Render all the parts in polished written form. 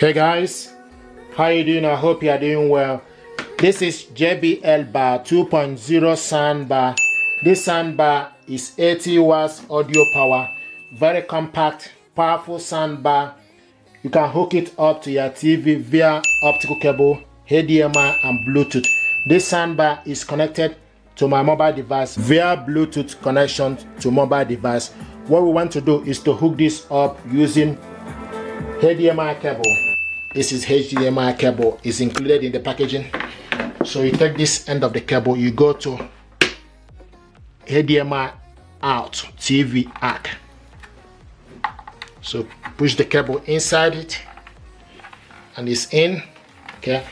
Hey guys, how you doing? I hope you are doing well. This is JBL BAR 2.0 soundbar. This soundbar is 80 watts audio power, very compact, powerful soundbar. You can hook it up to your TV via optical cable, HDMI and Bluetooth. This soundbar is connected to my mobile device via Bluetooth connection to mobile device. What we want to do is to hook this up using HDMI cable. This is HDMI cable, is included in the packaging. So you take this end of the cable, you go to HDMI out TV ARC. So push the cable inside it and it's in. Okay,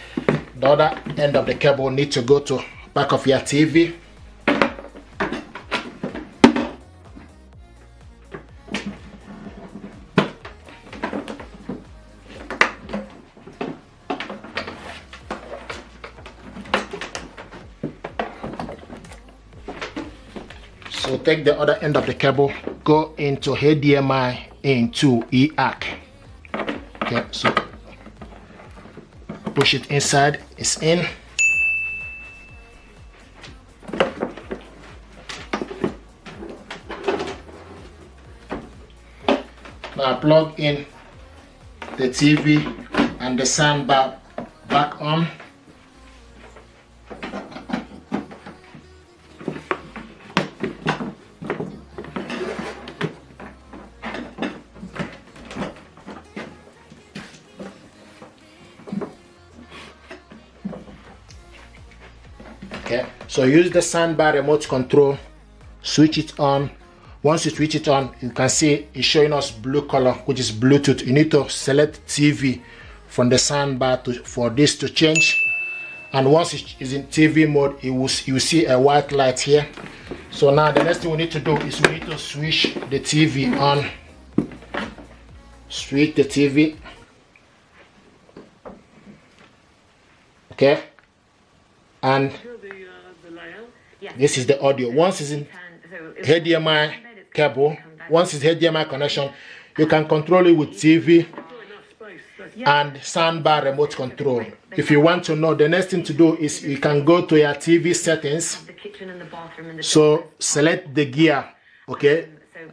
the other end of the cable need to go to back of your TV. So take the other end of the cable, go into HDMI into ARC. Okay, so push it inside, it's in. Now plug in the TV and the soundbar back on. Okay, so use the soundbar remote control, switch it on. Once you switch it on, you can see it's showing us blue color, which is Bluetooth. You need to select TV from the soundbar for this to change. And once it is in TV mode, you will see a white light here. So now the next thing we need to do is we need to switch the TV on. Switch the TV. Okay, and this is the audio. Once it's in HDMI cable, once it's HDMI connection, you can control it with TV and soundbar remote control. If you want to know, the next thing to do is you can go to your TV settings. So select the gear, okay,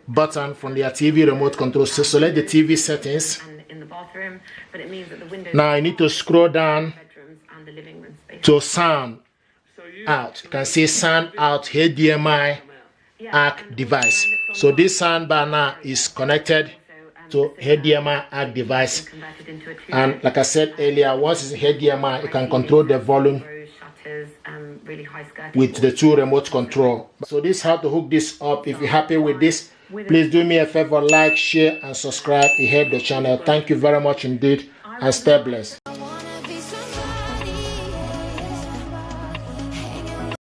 button from your TV remote control. So select the TV settings. Now you need to scroll down to sound out. You can see sound out HDMI ARC device. So this soundbar now is connected to HDMI ARC device, and like I said earlier, once it's HDMI, you can control the volume with the two remote control. So this is how to hook this up. If you're happy with this, please do me a favor, like, share and subscribe. It helps the channel. Thank you very much indeed, and stay blessed.